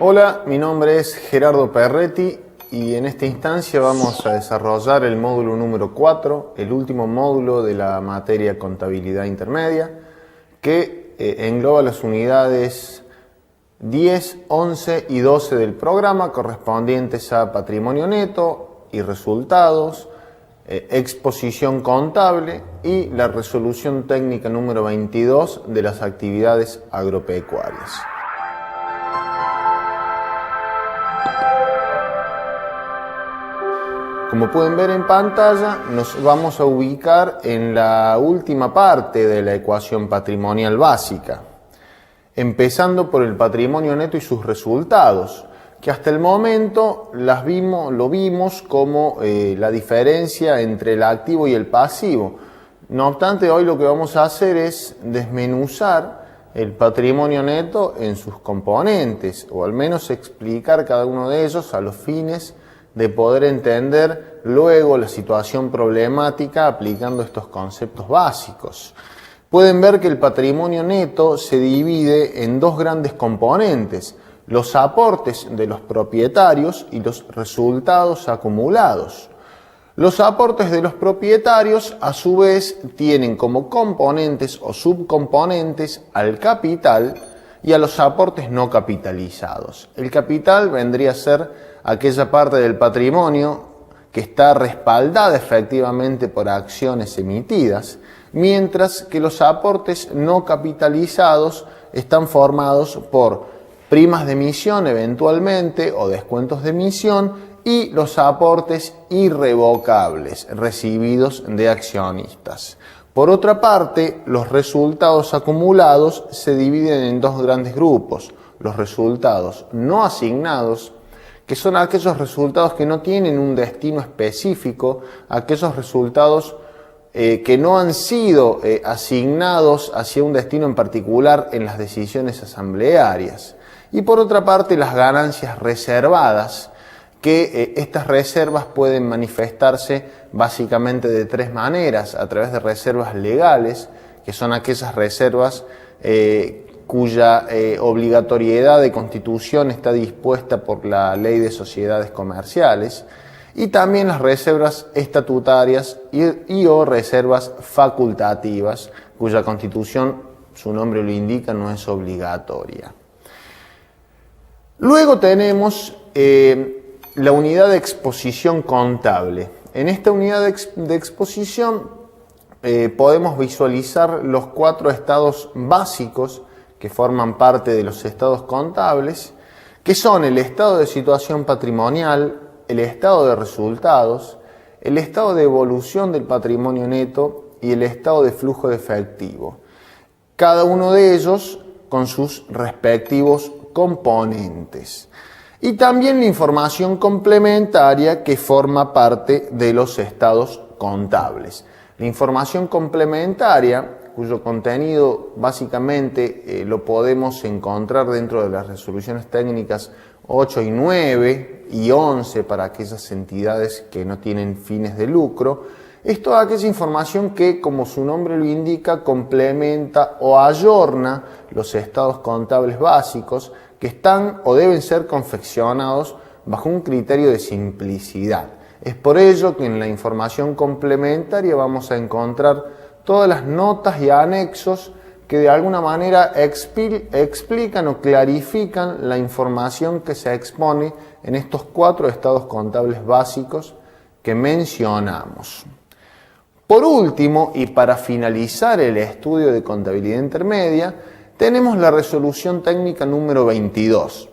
Hola, mi nombre es Gerardo Perretti y en esta instancia vamos a desarrollar el módulo número 4, el último módulo de la materia Contabilidad Intermedia, que engloba las unidades 10, 11 y 12 del programa correspondientes a patrimonio neto y resultados, exposición contable y la resolución técnica número 22 de las actividades agropecuarias. Como pueden ver en pantalla, nos vamos a ubicar en la última parte de la ecuación patrimonial básica, empezando por el patrimonio neto y sus resultados, que hasta el momento lo vimos como la diferencia entre el activo y el pasivo. No obstante, hoy lo que vamos a hacer es desmenuzar el patrimonio neto en sus componentes, o al menos explicar cada uno de ellos a los fines de poder entender luego la situación problemática aplicando estos conceptos básicos. Pueden ver que el patrimonio neto se divide en dos grandes componentes: los aportes de los propietarios y los resultados acumulados. Los aportes de los propietarios, a su vez, tienen como componentes o subcomponentes al capital y a los aportes no capitalizados. El capital vendría a ser aquella parte del patrimonio que está respaldada efectivamente por acciones emitidas, mientras que los aportes no capitalizados están formados por primas de emisión eventualmente o descuentos de emisión y los aportes irrevocables recibidos de accionistas. Por otra parte, los resultados acumulados se dividen en dos grandes grupos: los resultados no asignados, que son aquellos resultados que no tienen un destino específico, aquellos resultados que no han sido asignados hacia un destino en particular en las decisiones asamblearias. Y por otra parte, las ganancias reservadas, que estas reservas pueden manifestarse básicamente de tres maneras: a través de reservas legales, que son aquellas reservas cuya obligatoriedad de constitución está dispuesta por la Ley de Sociedades Comerciales, y también las reservas estatutarias y o reservas facultativas, cuya constitución, su nombre lo indica, no es obligatoria. Luego tenemos la unidad de exposición contable. En esta unidad de exposición podemos visualizar los cuatro estados básicos que forman parte de los estados contables, que son el estado de situación patrimonial, el estado de resultados, el estado de evolución del patrimonio neto y el estado de flujo de efectivo. Cada uno de ellos con sus respectivos componentes. Y también la información complementaria que forma parte de los estados contables. La información complementaria, cuyo contenido básicamente lo podemos encontrar dentro de las resoluciones técnicas 8 y 9 y 11 para aquellas entidades que no tienen fines de lucro, es toda aquella información que, como su nombre lo indica, complementa o ayorna los estados contables básicos, que están o deben ser confeccionados bajo un criterio de simplicidad. Es por ello que en la información complementaria vamos a encontrar todas las notas y anexos que de alguna manera explican o clarifican la información que se expone en estos cuatro estados contables básicos que mencionamos. Por último, y para finalizar el estudio de contabilidad intermedia, tenemos la resolución técnica número 22.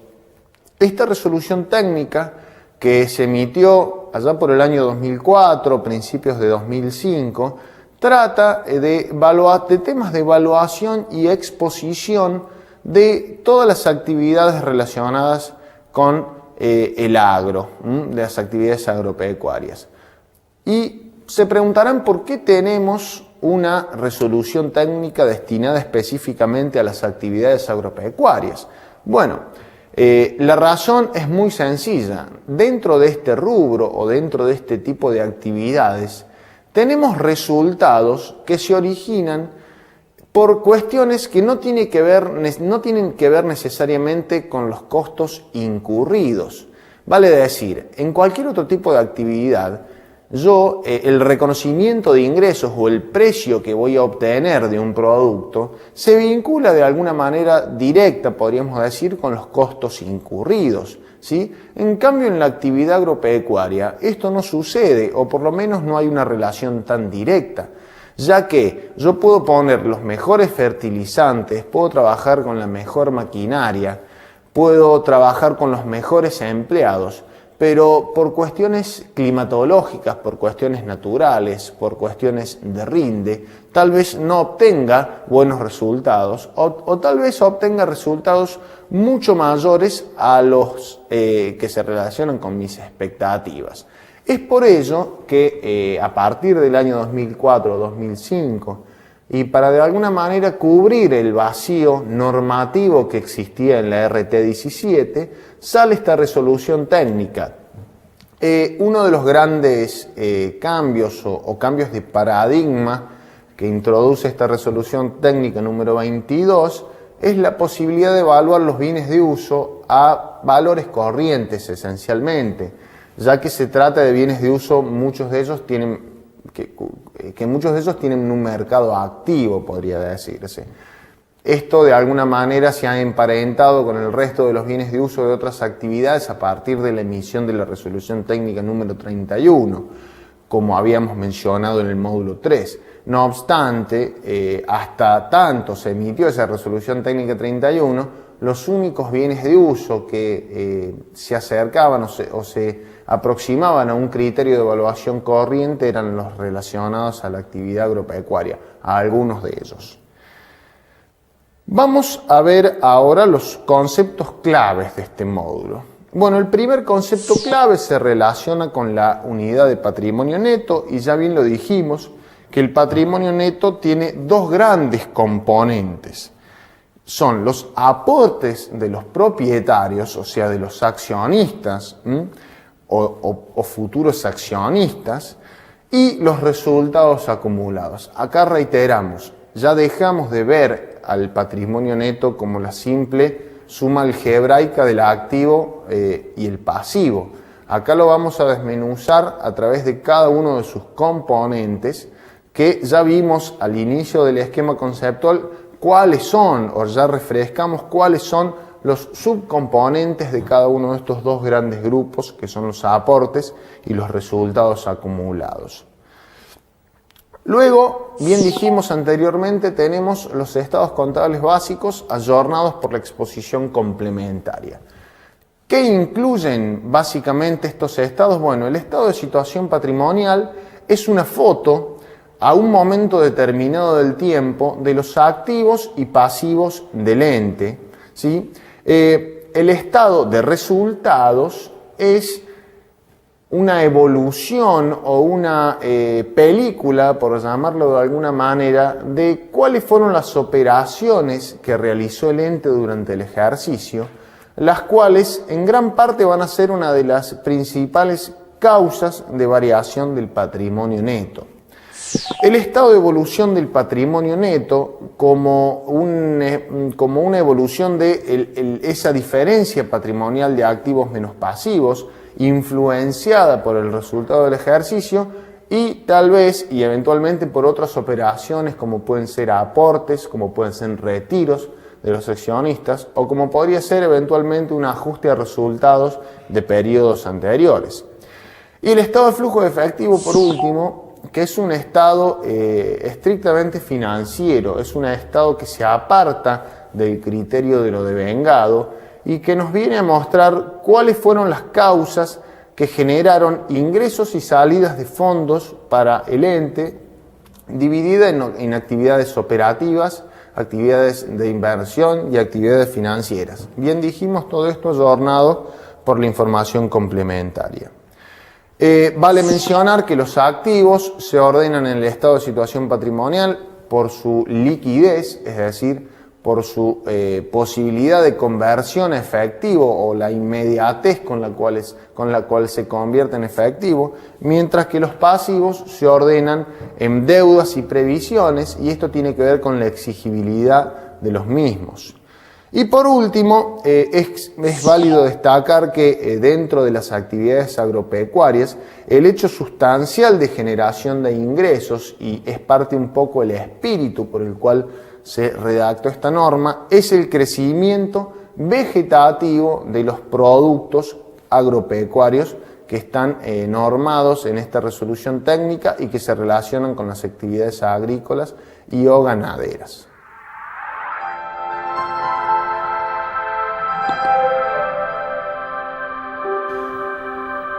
Esta resolución técnica, que se emitió allá por el año 2004, principios de 2005, trata de temas de evaluación y exposición de todas las actividades relacionadas con el agro, de las actividades agropecuarias. Y se preguntarán por qué tenemos una resolución técnica destinada específicamente a las actividades agropecuarias. Bueno, la razón es muy sencilla. Dentro de este rubro o dentro de este tipo de actividades, tenemos resultados que se originan por cuestiones que no tienen que ver necesariamente con los costos incurridos. Vale decir, en cualquier otro tipo de actividad, el reconocimiento de ingresos o el precio que voy a obtener de un producto se vincula de alguna manera directa, podríamos decir, con los costos incurridos, ¿sí? En cambio, en la actividad agropecuaria esto no sucede, o por lo menos no hay una relación tan directa, ya que yo puedo poner los mejores fertilizantes, puedo trabajar con la mejor maquinaria, puedo trabajar con los mejores empleados, pero por cuestiones climatológicas, por cuestiones naturales, por cuestiones de rinde, tal vez no obtenga buenos resultados o tal vez obtenga resultados mucho mayores a los que se relacionan con mis expectativas. Es por ello que a partir del año 2004-2005, y para de alguna manera cubrir el vacío normativo que existía en la RT17, sale esta resolución técnica. Uno de los grandes cambios o cambios de paradigma que introduce esta resolución técnica número 22 es la posibilidad de evaluar los bienes de uso a valores corrientes esencialmente, ya que se trata de bienes de uso, muchos de ellos tienen un mercado activo, podría decirse. Esto de alguna manera se ha emparentado con el resto de los bienes de uso de otras actividades a partir de la emisión de la resolución técnica número 31, como habíamos mencionado en el módulo 3. No obstante, hasta tanto se emitió esa resolución técnica 31, los únicos bienes de uso que se acercaban o se aproximaban a un criterio de evaluación corriente eran los relacionados a la actividad agropecuaria, a algunos de ellos. Vamos a ver ahora los conceptos claves de este módulo. Bueno, el primer concepto clave se relaciona con la unidad de patrimonio neto y ya bien lo dijimos, que el patrimonio neto tiene dos grandes componentes. Son los aportes de los propietarios, o sea, de los accionistas o futuros accionistas, y los resultados acumulados. Acá reiteramos, ya dejamos de ver al patrimonio neto como la simple suma algebraica del activo y el pasivo. Acá lo vamos a desmenuzar a través de cada uno de sus componentes, que ya vimos al inicio del esquema conceptual cuáles son, o ya refrescamos cuáles son los subcomponentes de cada uno de estos dos grandes grupos, que son los aportes y los resultados acumulados. Luego, bien dijimos anteriormente, tenemos los estados contables básicos ayornados por la exposición complementaria. ¿Qué incluyen básicamente estos estados? Bueno, el estado de situación patrimonial es una foto a un momento determinado del tiempo de los activos y pasivos del ente, ¿sí? El estado de resultados es una evolución o una película, por llamarlo de alguna manera, de cuáles fueron las operaciones que realizó el ente durante el ejercicio, las cuales en gran parte van a ser una de las principales causas de variación del patrimonio neto. El estado de evolución del patrimonio neto como una evolución de esa diferencia patrimonial de activos menos pasivos, influenciada por el resultado del ejercicio y tal vez y eventualmente por otras operaciones como pueden ser aportes, como pueden ser retiros de los accionistas o como podría ser eventualmente un ajuste a resultados de periodos anteriores. Y el estado de flujo de efectivo, por último, que es un estado estrictamente financiero, es un estado que se aparta del criterio de lo devengado y que nos viene a mostrar cuáles fueron las causas que generaron ingresos y salidas de fondos para el ente, dividida en actividades operativas, actividades de inversión y actividades financieras. Bien dijimos, todo esto ayornado por la información complementaria. Vale mencionar que los activos se ordenan en el estado de situación patrimonial por su liquidez, es decir, por su posibilidad de conversión a efectivo o la inmediatez con la cual se convierte en efectivo, mientras que los pasivos se ordenan en deudas y previsiones, y esto tiene que ver con la exigibilidad de los mismos. Y por último, es válido destacar que dentro de las actividades agropecuarias, el hecho sustancial de generación de ingresos, y es parte un poco el espíritu por el cual se redactó esta norma, es el crecimiento vegetativo de los productos agropecuarios que están normados en esta resolución técnica y que se relacionan con las actividades agrícolas y o ganaderas.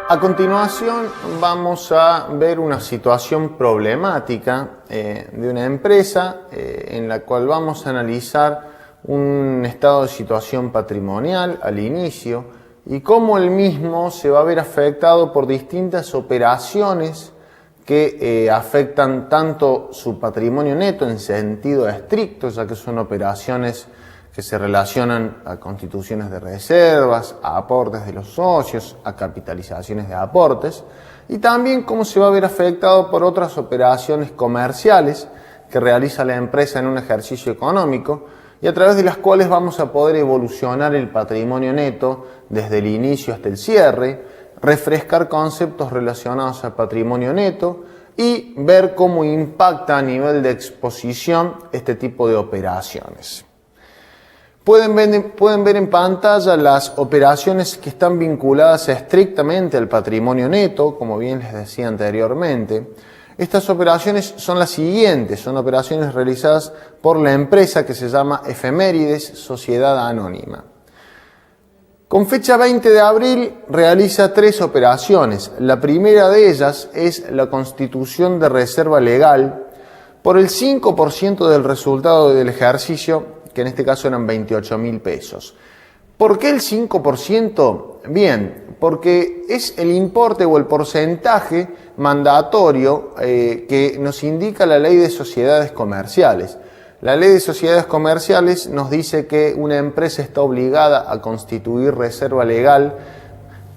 A continuación vamos a ver una situación problemática de una empresa en la cual vamos a analizar un estado de situación patrimonial al inicio y cómo el mismo se va a ver afectado por distintas operaciones que afectan tanto su patrimonio neto en sentido estricto, ya que son operaciones que se relacionan a constituciones de reservas, a aportes de los socios, a capitalizaciones de aportes, y también cómo se va a ver afectado por otras operaciones comerciales que realiza la empresa en un ejercicio económico y a través de las cuales vamos a poder evolucionar el patrimonio neto desde el inicio hasta el cierre, refrescar conceptos relacionados al patrimonio neto y ver cómo impacta a nivel de exposición este tipo de operaciones. Pueden ver en pantalla las operaciones que están vinculadas estrictamente al patrimonio neto, como bien les decía anteriormente. Estas operaciones son las siguientes, son operaciones realizadas por la empresa que se llama Efemérides Sociedad Anónima. Con fecha 20 de abril realiza 3 operaciones. La primera de ellas es la constitución de reserva legal por el 5% del resultado del ejercicio, que en este caso eran 28.000 pesos. ¿Por qué el 5%? Bien, porque es el importe o el porcentaje mandatorio que nos indica la Ley de Sociedades Comerciales. La Ley de Sociedades Comerciales nos dice que una empresa está obligada a constituir reserva legal,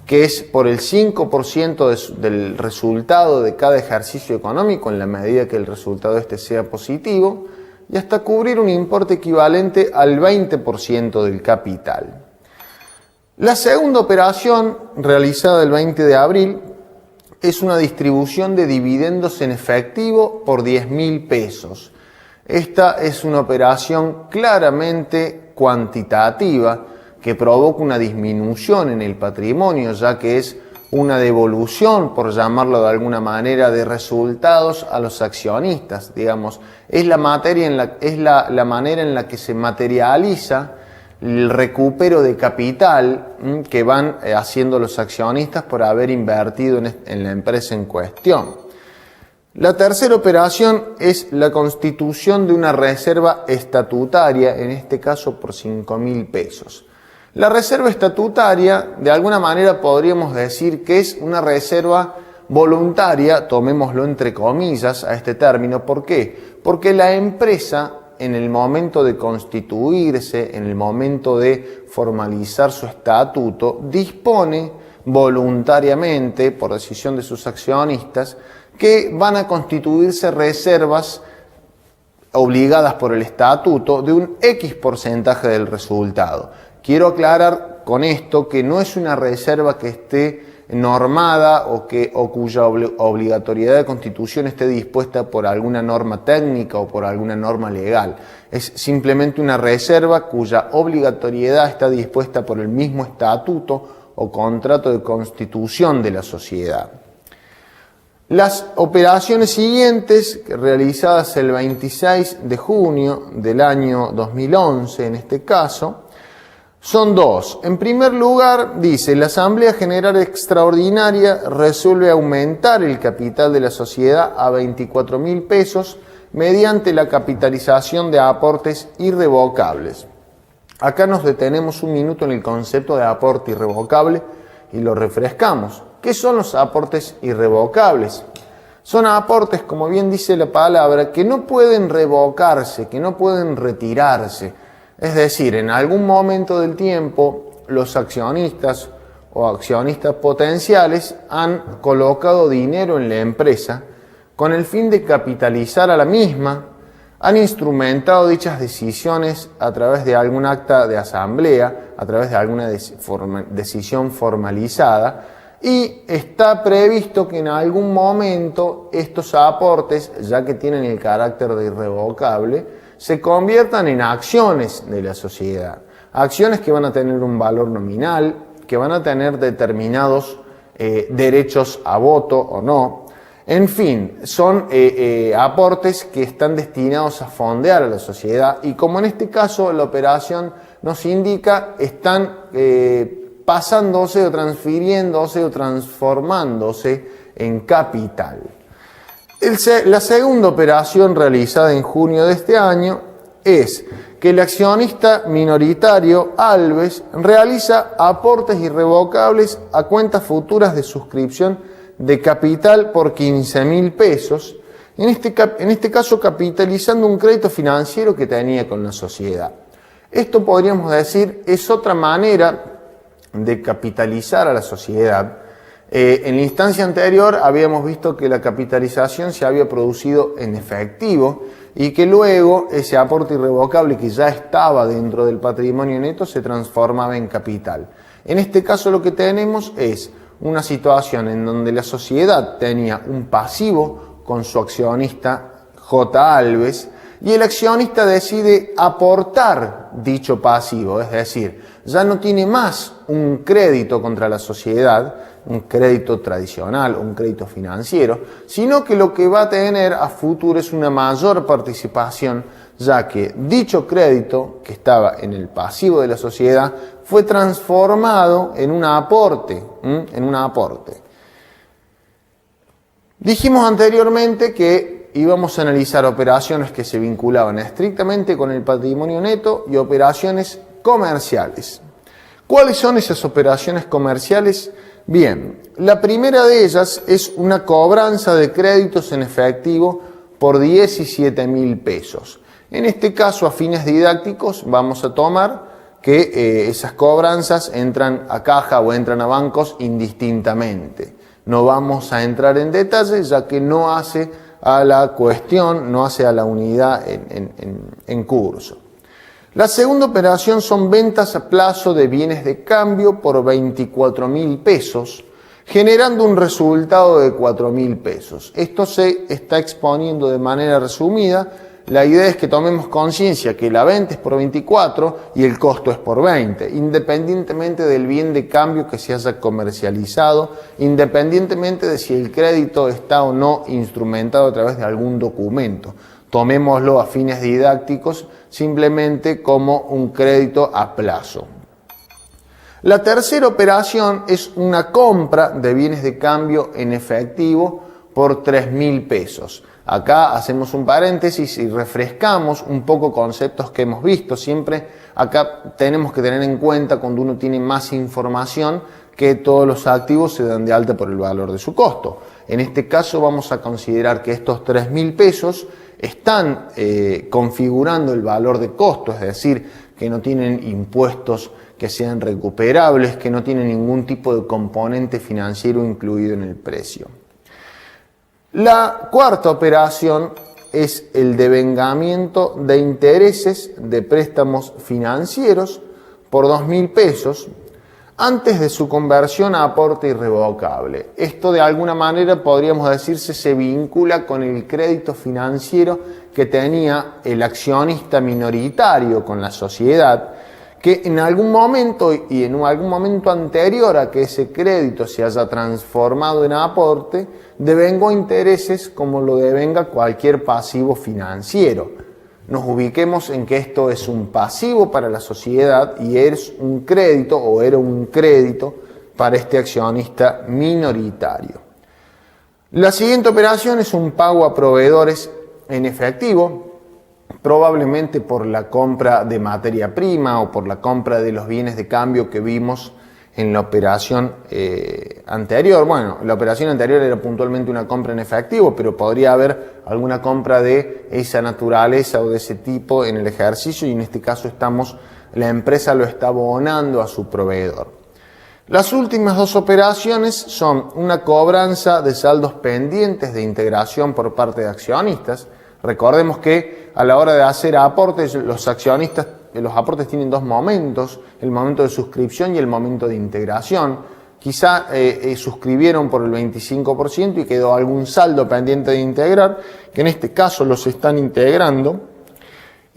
que es por el 5% del resultado de cada ejercicio económico, en la medida que el resultado sea positivo, y hasta cubrir un importe equivalente al 20% del capital. La segunda operación, realizada el 20 de abril, es una distribución de dividendos en efectivo por 10.000 pesos. Esta es una operación claramente cuantitativa que provoca una disminución en el patrimonio, ya que es una devolución, por llamarlo de alguna manera, de resultados a los accionistas. Digamos, es la manera en la que se materializa el recupero de capital que van haciendo los accionistas por haber invertido en la empresa en cuestión. La tercera operación es la constitución de una reserva estatutaria, en este caso por 5.000 pesos. La reserva estatutaria, de alguna manera podríamos decir que es una reserva voluntaria, tomémoslo entre comillas a este término. ¿Por qué? Porque la empresa, en el momento de constituirse, en el momento de formalizar su estatuto, dispone voluntariamente, por decisión de sus accionistas, que van a constituirse reservas obligadas por el estatuto de un X porcentaje del resultado. Quiero aclarar con esto que no es una reserva que esté normada o cuya obligatoriedad de constitución esté dispuesta por alguna norma técnica o por alguna norma legal. Es simplemente una reserva cuya obligatoriedad está dispuesta por el mismo estatuto o contrato de constitución de la sociedad. Las operaciones siguientes, realizadas el 26 de junio del año 2011 en este caso, son 2. En primer lugar, dice, la Asamblea General Extraordinaria resuelve aumentar el capital de la sociedad a 24.000 pesos mediante la capitalización de aportes irrevocables. Acá nos detenemos un minuto en el concepto de aporte irrevocable y lo refrescamos. ¿Qué son los aportes irrevocables? Son aportes, como bien dice la palabra, que no pueden revocarse, que no pueden retirarse. Es decir, en algún momento del tiempo los accionistas o accionistas potenciales han colocado dinero en la empresa con el fin de capitalizar a la misma, han instrumentado dichas decisiones a través de algún acta de asamblea, a través de alguna decisión formalizada, y está previsto que en algún momento estos aportes, ya que tienen el carácter de irrevocable, se conviertan en acciones de la sociedad. Acciones que van a tener un valor nominal, que van a tener determinados derechos a voto o no. En fin, son aportes que están destinados a fondear a la sociedad y como en este caso la operación nos indica, están pasándose o transfiriéndose o transformándose en capital. La segunda operación realizada en junio de este año es que el accionista minoritario Alves realiza aportes irrevocables a cuentas futuras de suscripción de capital por 15.000 pesos, en este caso capitalizando un crédito financiero que tenía con la sociedad. Esto podríamos decir es otra manera de capitalizar a la sociedad. En la instancia anterior habíamos visto que la capitalización se había producido en efectivo y que luego ese aporte irrevocable que ya estaba dentro del patrimonio neto se transformaba en capital. En este caso lo que tenemos es una situación en donde la sociedad tenía un pasivo con su accionista J. Alves y el accionista decide aportar dicho pasivo, es decir, ya no tiene más un crédito contra la sociedad, un crédito tradicional, un crédito financiero, sino que lo que va a tener a futuro es una mayor participación, ya que dicho crédito que estaba en el pasivo de la sociedad fue transformado en un aporte, Dijimos anteriormente que íbamos a analizar operaciones que se vinculaban estrictamente con el patrimonio neto y operaciones comerciales. ¿Cuáles son esas operaciones comerciales? Bien, la primera de ellas es una cobranza de créditos en efectivo por 17.000 pesos. En este caso, a fines didácticos, vamos a tomar que esas cobranzas entran a caja o entran a bancos indistintamente. No vamos a entrar en detalle, ya que no hace a la cuestión, no hace a la unidad en curso. La segunda operación son ventas a plazo de bienes de cambio por 24.000 pesos, generando un resultado de 4.000 pesos. Esto se está exponiendo de manera resumida. La idea es que tomemos conciencia que la venta es por 24 y el costo es por 20, independientemente del bien de cambio que se haya comercializado, independientemente de si el crédito está o no instrumentado a través de algún documento. Tomémoslo a fines didácticos simplemente como un crédito a plazo. La tercera operación es una compra de bienes de cambio en efectivo por 3.000 pesos. Acá hacemos un paréntesis y refrescamos un poco conceptos que hemos visto. Siempre acá tenemos que tener en cuenta cuando uno tiene más información que todos los activos se dan de alta por el valor de su costo. En este caso vamos a considerar que estos 3.000 pesos están configurando el valor de costo, es decir, que no tienen impuestos que sean recuperables, que no tienen ningún tipo de componente financiero incluido en el precio. La cuarta operación es el devengamiento de intereses de préstamos financieros por 2.000 pesos antes de su conversión a aporte irrevocable. Esto de alguna manera podríamos decirse se vincula con el crédito financiero que tenía el accionista minoritario con la sociedad, que en algún momento y en algún momento anterior a que ese crédito se haya transformado en aporte, devengó intereses como lo devenga cualquier pasivo financiero. Nos ubiquemos en que esto es un pasivo para la sociedad y es un crédito o era un crédito para este accionista minoritario. La siguiente operación es un pago a proveedores en efectivo, probablemente por la compra de materia prima o por la compra de los bienes de cambio que vimos en la operación anterior. Bueno, la operación anterior era puntualmente una compra en efectivo, pero podría haber alguna compra de esa naturaleza o de ese tipo en el ejercicio, y en este caso la empresa lo está abonando a su proveedor. Las últimas dos operaciones son una cobranza de saldos pendientes de integración por parte de accionistas. Recordemos que a la hora de hacer aportes, los aportes tienen dos momentos: el momento de suscripción y el momento de integración. Quizá suscribieron por el 25% y quedó algún saldo pendiente de integrar, que en este caso los están integrando.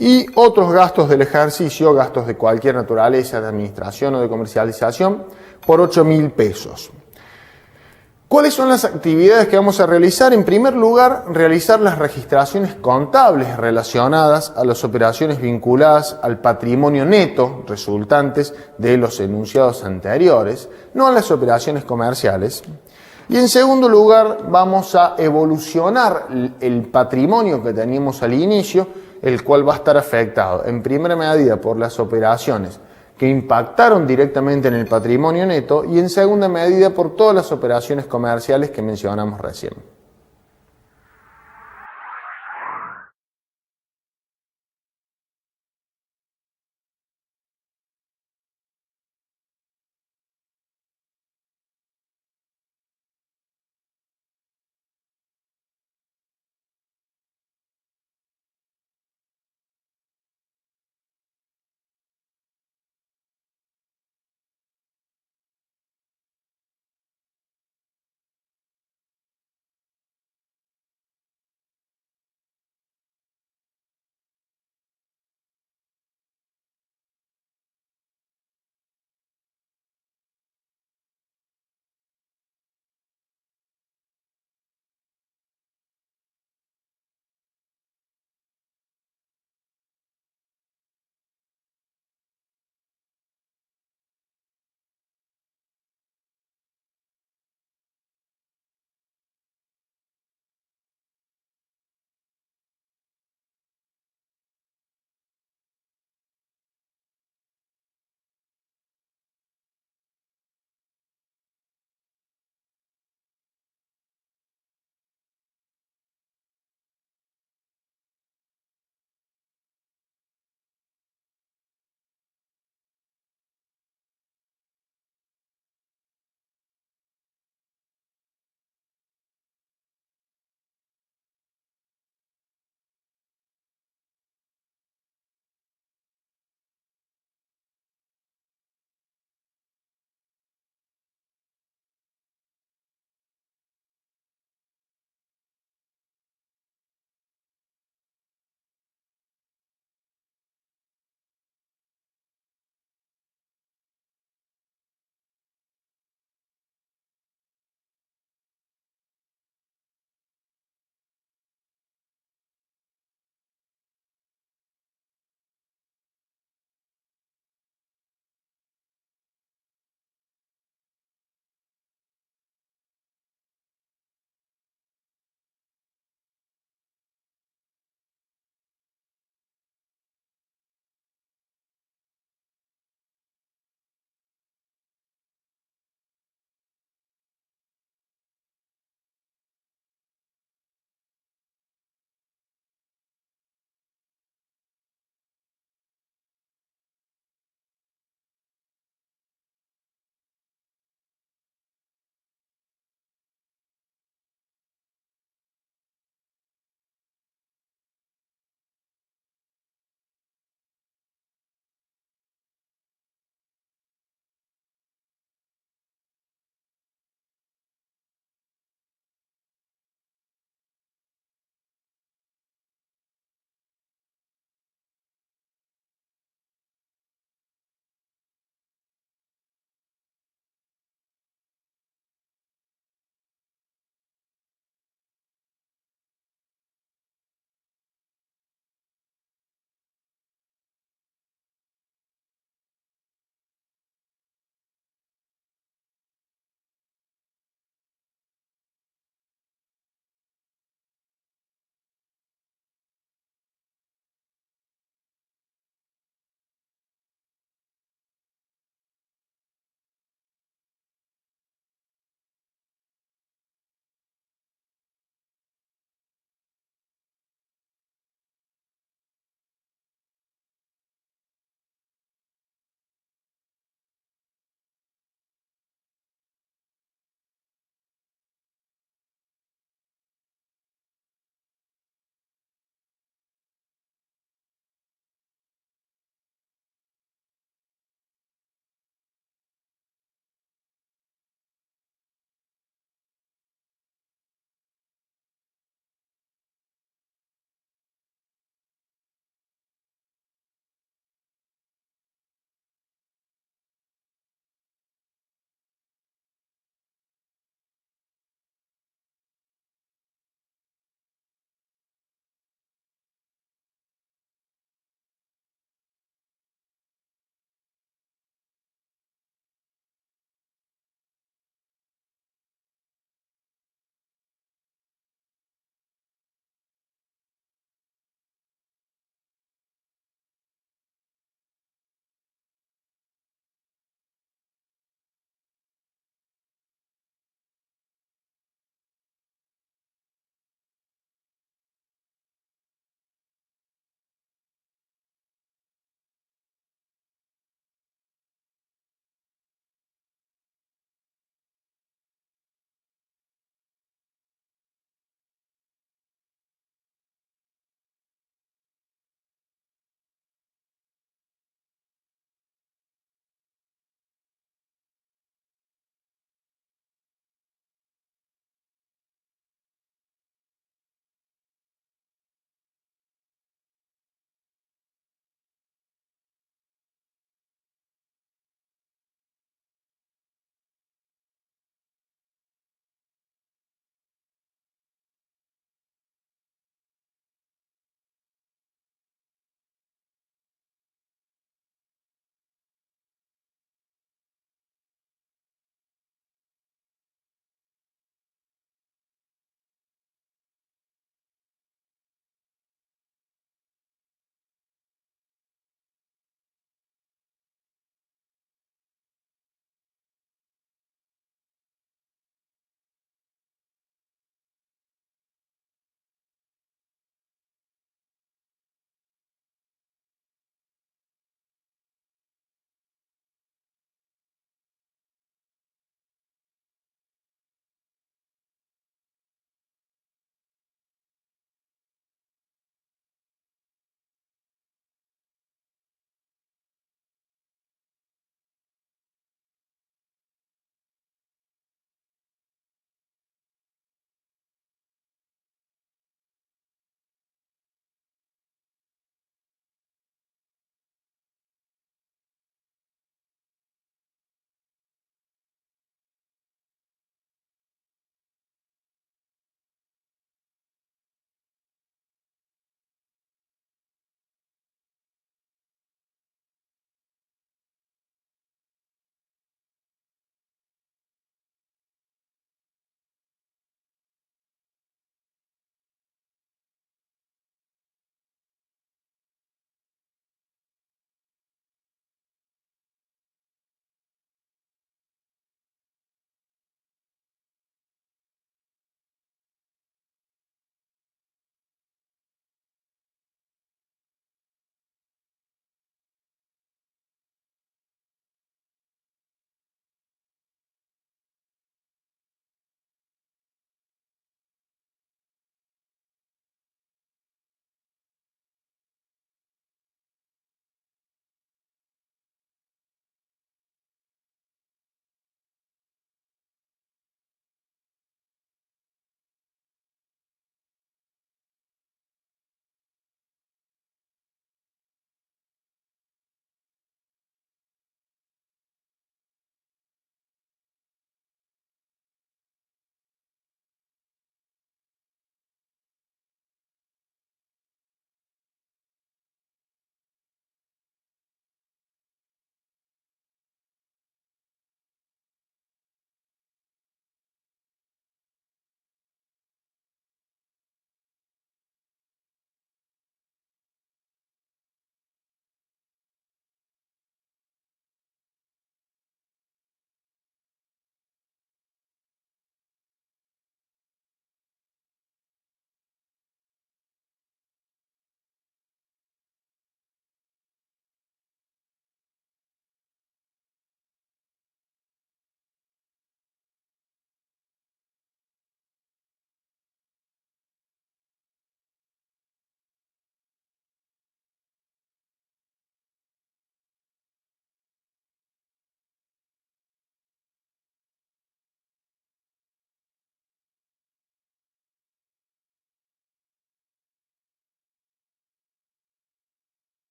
Y otros gastos del ejercicio, gastos de cualquier naturaleza, de administración o de comercialización, por 8.000 pesos. ¿Cuáles son las actividades que vamos a realizar? En primer lugar, realizar las registraciones contables relacionadas a las operaciones vinculadas al patrimonio neto resultantes de los enunciados anteriores, no a las operaciones comerciales. Y en segundo lugar, vamos a evolucionar el patrimonio que teníamos al inicio, el cual va a estar afectado en primera medida por las operaciones que impactaron directamente en el patrimonio neto y en segunda medida por todas las operaciones comerciales que mencionamos recién.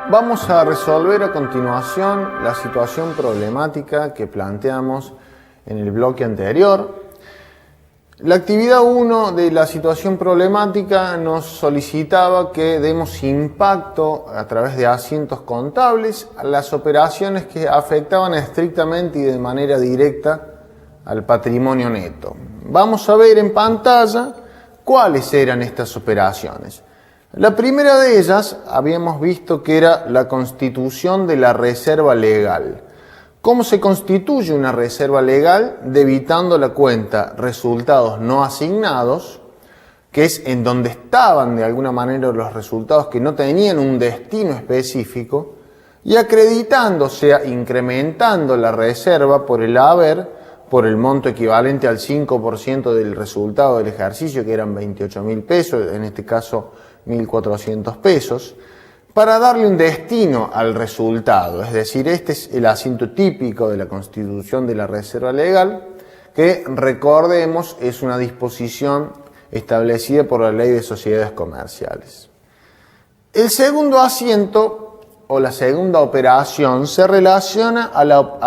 Vamos a resolver a continuación la situación problemática que planteamos en el bloque anterior. La actividad 1 de la situación problemática nos solicitaba que demos impacto a través de asientos contables a las operaciones que afectaban estrictamente y de manera directa al patrimonio neto. Vamos a ver en pantalla cuáles eran estas operaciones. La primera de ellas habíamos visto que era la constitución de la reserva legal. ¿Cómo se constituye una reserva legal? Debitando la cuenta resultados no asignados, que es en donde estaban de alguna manera los resultados que no tenían un destino específico, y acreditando, o sea, incrementando la reserva por el haber, por el monto equivalente al 5% del resultado del ejercicio, que eran 28.000 pesos, en este caso 1.400 pesos, para darle un destino al resultado. Es decir, este es el asiento típico de la constitución de la reserva legal, que recordemos es una disposición establecida por la Ley de Sociedades Comerciales. El segundo asiento o la segunda operación se relaciona a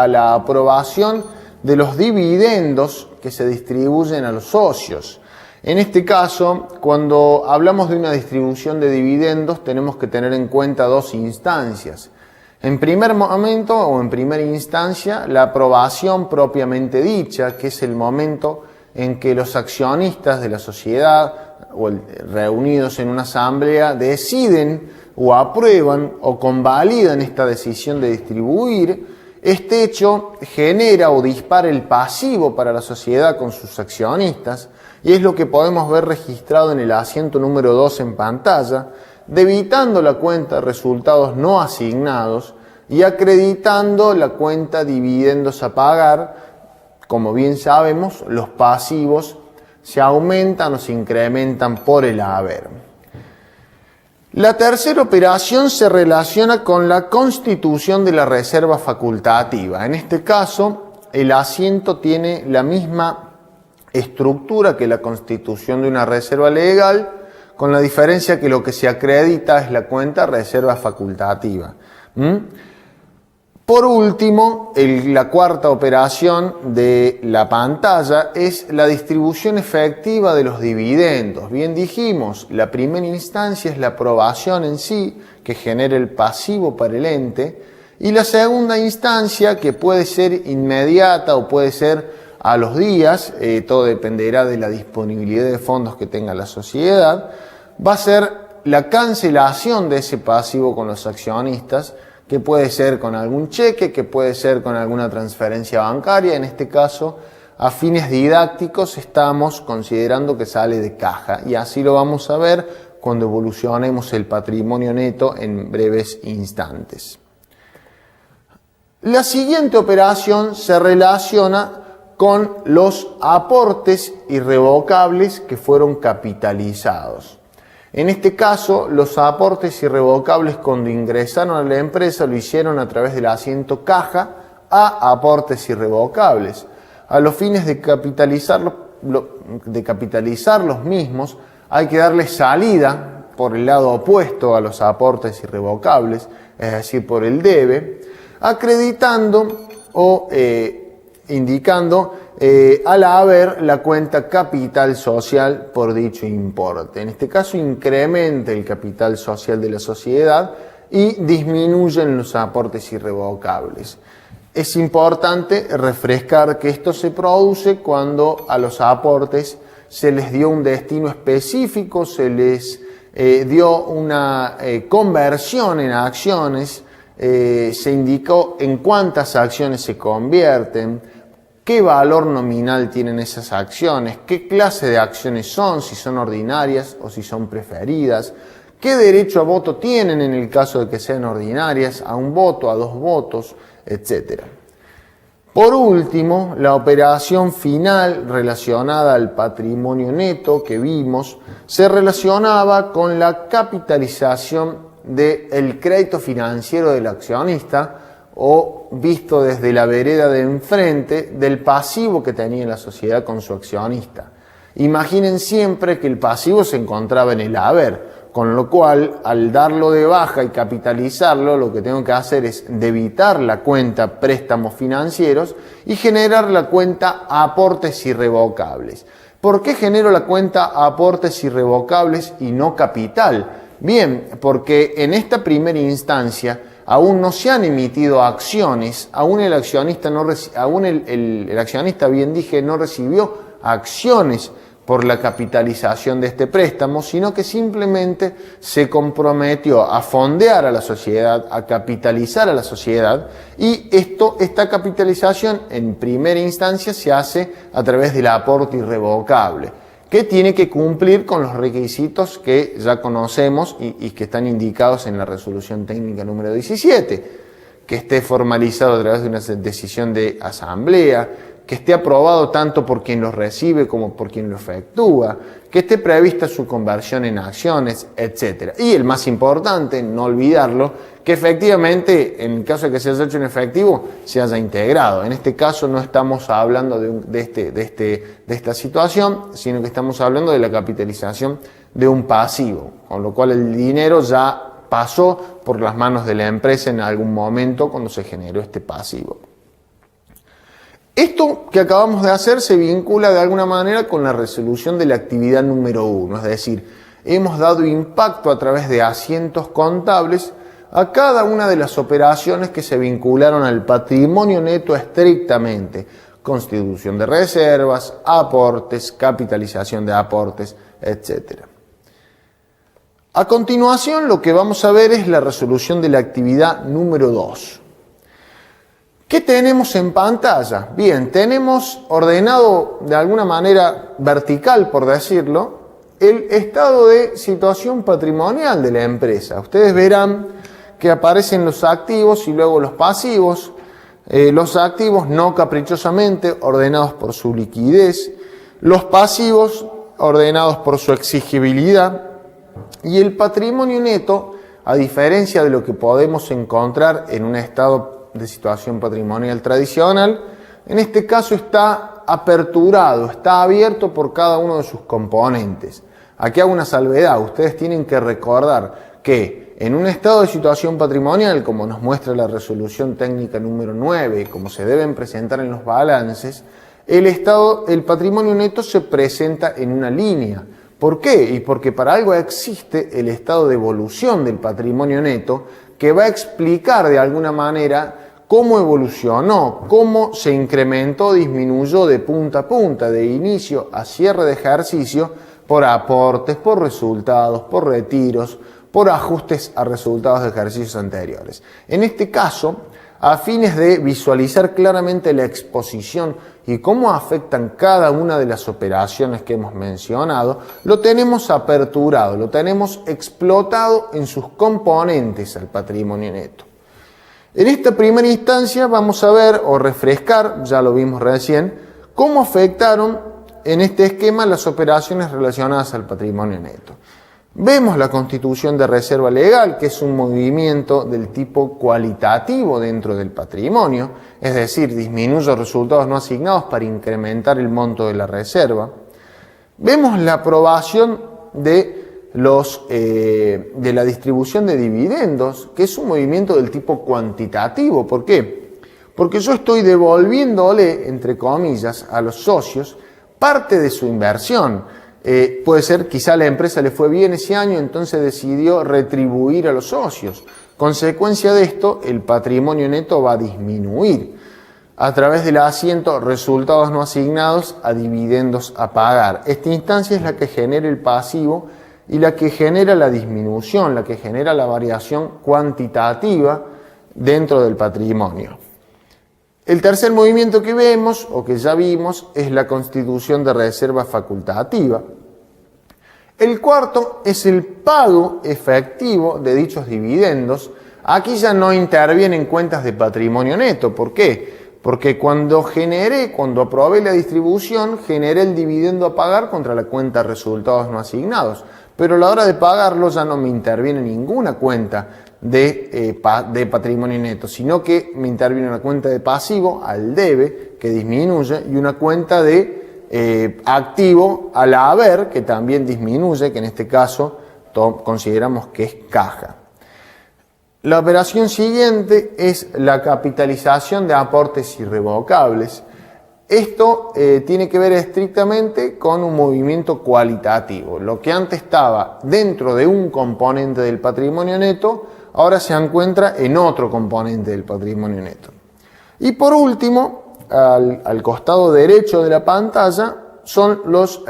la aprobación de los dividendos que se distribuyen a los socios. En este caso, cuando hablamos de una distribución de dividendos, tenemos que tener en cuenta dos instancias. En primer momento o en primera instancia, la aprobación propiamente dicha, que es el momento en que los accionistas de la sociedad reunidos en una asamblea deciden o aprueban o convalidan esta decisión de distribuir. Este hecho genera o dispara el pasivo para la sociedad con sus accionistas, y es lo que podemos ver registrado en el asiento número 2 en pantalla, debitando la cuenta de resultados no asignados y acreditando la cuenta dividendos a pagar. Como bien sabemos, los pasivos se aumentan o se incrementan por el haber. La tercera operación se relaciona con la constitución de la reserva facultativa. En este caso, el asiento tiene la misma estructura que la constitución de una reserva legal, con la diferencia que lo que se acredita es la cuenta reserva facultativa. Por último, la cuarta operación de la pantalla es la distribución efectiva de los dividendos. Bien dijimos, la primera instancia es la aprobación en sí, que genera el pasivo para el ente, y la segunda instancia, que puede ser inmediata o puede ser a los días, todo dependerá de la disponibilidad de fondos que tenga la sociedad, va a ser la cancelación de ese pasivo con los accionistas, que puede ser con algún cheque, que puede ser con alguna transferencia bancaria. En este caso, a fines didácticos, estamos considerando que sale de caja, y así lo vamos a ver cuando evolucionemos el patrimonio neto en breves instantes. La siguiente operación se relaciona con los aportes irrevocables que fueron capitalizados. En este caso, los aportes irrevocables cuando ingresaron a la empresa lo hicieron a través del asiento caja a aportes irrevocables. A los fines de capitalizar los mismos, hay que darle salida por el lado opuesto a los aportes irrevocables, es decir, por el debe, acreditando o indicando al haber la cuenta capital social por dicho importe. En este caso incrementa el capital social de la sociedad y disminuyen los aportes irrevocables. Es importante refrescar que esto se produce cuando a los aportes se les dio un destino específico, se les dio una conversión en acciones, se indicó en cuántas acciones se convierten, qué valor nominal tienen esas acciones, qué clase de acciones son, si son ordinarias o si son preferidas, qué derecho a voto tienen en el caso de que sean ordinarias, a un voto, a dos votos, etc. Por último, la operación final relacionada al patrimonio neto que vimos se relacionaba con la capitalización del crédito financiero del accionista, o visto desde la vereda de enfrente, del pasivo que tenía la sociedad con su accionista. Imaginen siempre que el pasivo se encontraba en el haber, Con lo cual, al darlo de baja y capitalizarlo, lo que tengo que hacer es debitar la cuenta préstamos financieros y generar la cuenta aportes irrevocables. ¿Por qué genero la cuenta aportes irrevocables y no capital? Bien, porque en esta primera instancia aún no se han emitido acciones, aún el accionista, el accionista, bien dije, no recibió acciones por la capitalización de este préstamo, sino que simplemente se comprometió a fondear a la sociedad, a capitalizar a la sociedad, y esta capitalización en primera instancia se hace a través del aporte irrevocable, que tiene que cumplir con los requisitos que ya conocemos y que están indicados en la resolución técnica número 17, que esté formalizado a través de una decisión de asamblea, que esté aprobado tanto por quien lo recibe como por quien lo efectúa, que esté prevista su conversión en acciones, etc. Y el más importante, no olvidarlo, que efectivamente, en el caso de que se haya hecho en efectivo, se haya integrado. En este caso no estamos hablando de esta situación, sino que estamos hablando de la capitalización de un pasivo, con lo cual el dinero ya pasó por las manos de la empresa en algún momento cuando se generó este pasivo. Esto que acabamos de hacer se vincula de alguna manera con la resolución de la actividad número 1, es decir, hemos dado impacto a través de asientos contables a cada una de las operaciones que se vincularon al patrimonio neto estrictamente: constitución de reservas, aportes, capitalización de aportes, etc. A continuación, lo que vamos a ver es la resolución de la actividad número 2. ¿Qué tenemos en pantalla? Bien, tenemos ordenado de alguna manera vertical, por decirlo, el estado de situación patrimonial de la empresa. Ustedes verán que aparecen los activos y luego los pasivos. Los activos no caprichosamente ordenados por su liquidez, los pasivos ordenados por su exigibilidad, y el patrimonio neto, a diferencia de lo que podemos encontrar en un estado de situación patrimonial tradicional, en este caso está aperturado, está abierto por cada uno de sus componentes. Aquí hago una salvedad: ustedes tienen que recordar que en un estado de situación patrimonial, como nos muestra la resolución técnica número 9, como se deben presentar en los balances, el patrimonio neto se presenta en una línea. ¿Por qué? Y porque para algo existe el estado de evolución del patrimonio neto, que va a explicar de alguna manera cómo evolucionó, cómo se incrementó, disminuyó de punta a punta, de inicio a cierre de ejercicio, por aportes, por resultados, por retiros, por ajustes a resultados de ejercicios anteriores. En este caso, a fines de visualizar claramente la exposición y cómo afectan cada una de las operaciones que hemos mencionado, lo tenemos aperturado, lo tenemos explotado en sus componentes al patrimonio neto. En esta primera instancia vamos a ver o refrescar, ya lo vimos recién, cómo afectaron en este esquema las operaciones relacionadas al patrimonio neto. Vemos la constitución de reserva legal, que es un movimiento del tipo cualitativo dentro del patrimonio, es decir, disminuye resultados no asignados para incrementar el monto de la reserva. Vemos la aprobación de la distribución de dividendos, que es un movimiento del tipo cuantitativo. ¿Por qué? Porque yo estoy devolviéndole, entre comillas, a los socios parte de su inversión. Puede ser, quizá a la empresa le fue bien ese año, entonces decidió retribuir a los socios. Consecuencia de esto, el patrimonio neto va a disminuir a través del asiento resultados no asignados a dividendos a pagar. Esta instancia es la que genera el pasivo y la que genera la disminución, la que genera la variación cuantitativa dentro del patrimonio. El tercer movimiento que vemos, o que ya vimos, es la constitución de reserva facultativa. El cuarto es el pago efectivo de dichos dividendos. Aquí ya no intervienen cuentas de patrimonio neto. ¿Por qué? Porque cuando aprobé la distribución, generé el dividendo a pagar contra la cuenta resultados no asignados. Pero a la hora de pagarlo ya no me interviene ninguna cuenta de patrimonio neto, sino que me interviene una cuenta de pasivo al debe, que disminuye, y una cuenta de activo al haber, que también disminuye, que en este caso consideramos que es caja. La operación siguiente es la capitalización de aportes irrevocables. Esto tiene que ver estrictamente con un movimiento cualitativo. Lo que antes estaba dentro de un componente del patrimonio neto, ahora se encuentra en otro componente del patrimonio neto. Y por último, al costado derecho de la pantalla, son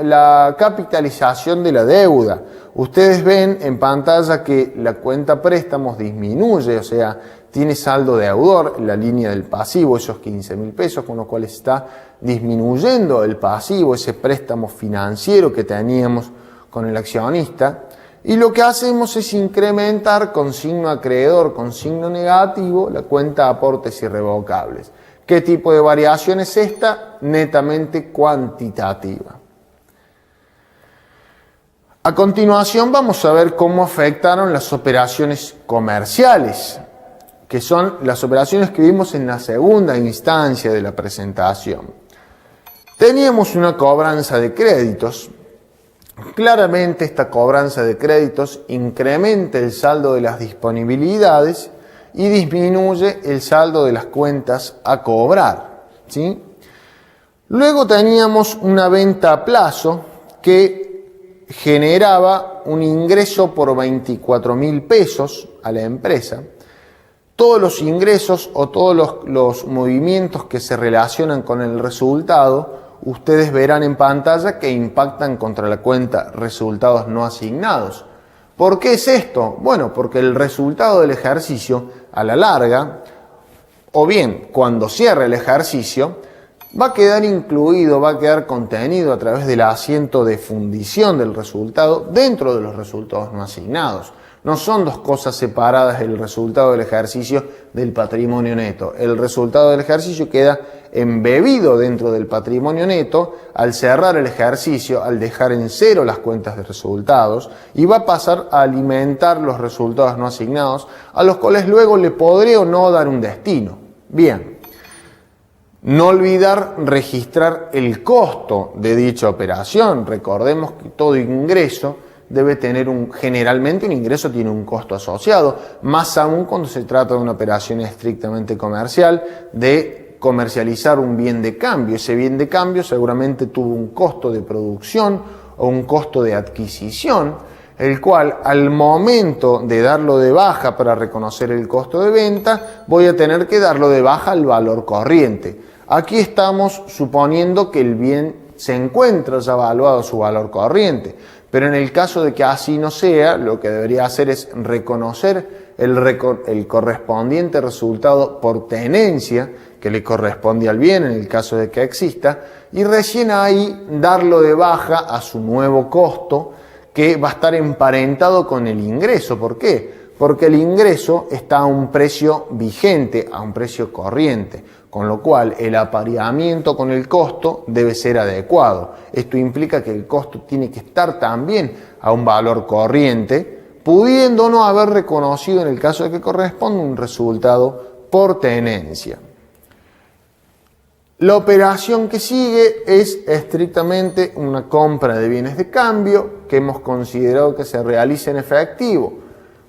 la capitalización de la deuda. Ustedes ven en pantalla que la cuenta préstamos disminuye, o sea, tiene saldo deudor en la línea del pasivo, esos 15.000 pesos, con lo cual está disminuyendo el pasivo, ese préstamo financiero que teníamos con el accionista. Y lo que hacemos es incrementar con signo acreedor, con signo negativo, la cuenta de aportes irrevocables. ¿Qué tipo de variación es esta? Netamente cuantitativa. A continuación vamos a ver cómo afectaron las operaciones comerciales, que son las operaciones que vimos en la segunda instancia de la presentación. Teníamos una cobranza de créditos. Claramente esta cobranza de créditos incrementa el saldo de las disponibilidades y disminuye el saldo de las cuentas a cobrar, ¿sí? Luego teníamos una venta a plazo que generaba un ingreso por 24.000 pesos a la empresa. Todos los ingresos o todos los movimientos que se relacionan con el resultado, ustedes verán en pantalla que impactan contra la cuenta resultados no asignados. ¿Por qué es esto? Bueno, porque el resultado del ejercicio, a la larga, o bien cuando cierre el ejercicio, va a quedar incluido, va a quedar contenido a través del asiento de fundición del resultado dentro de los resultados no asignados. No son dos cosas separadas el resultado del ejercicio del patrimonio neto. El resultado del ejercicio queda embebido dentro del patrimonio neto al cerrar el ejercicio, al dejar en cero las cuentas de resultados, y va a pasar a alimentar los resultados no asignados, a los cuales luego le podré o no dar un destino. Bien, no olvidar registrar el costo de dicha operación. Recordemos que todo ingreso debe tener generalmente un ingreso tiene un costo asociado, más aún cuando se trata de una operación estrictamente comercial, de comercializar un bien de cambio. Ese bien de cambio seguramente tuvo un costo de producción o un costo de adquisición, el cual al momento de darlo de baja para reconocer el costo de venta, voy a tener que darlo de baja al valor corriente. Aquí estamos suponiendo que el bien se encuentra ya evaluado su valor corriente. Pero en el caso de que así no sea, lo que debería hacer es reconocer el correspondiente resultado por tenencia que le corresponde al bien en el caso de que exista, y recién ahí darlo de baja a su nuevo costo que va a estar emparentado con el ingreso. ¿Por qué? Porque el ingreso está a un precio vigente, a un precio corriente, con lo cual el apareamiento con el costo debe ser adecuado. Esto implica que el costo tiene que estar también a un valor corriente, pudiendo no haber reconocido en el caso de que corresponda un resultado por tenencia. La operación que sigue es estrictamente una compra de bienes de cambio que hemos considerado que se realice en efectivo.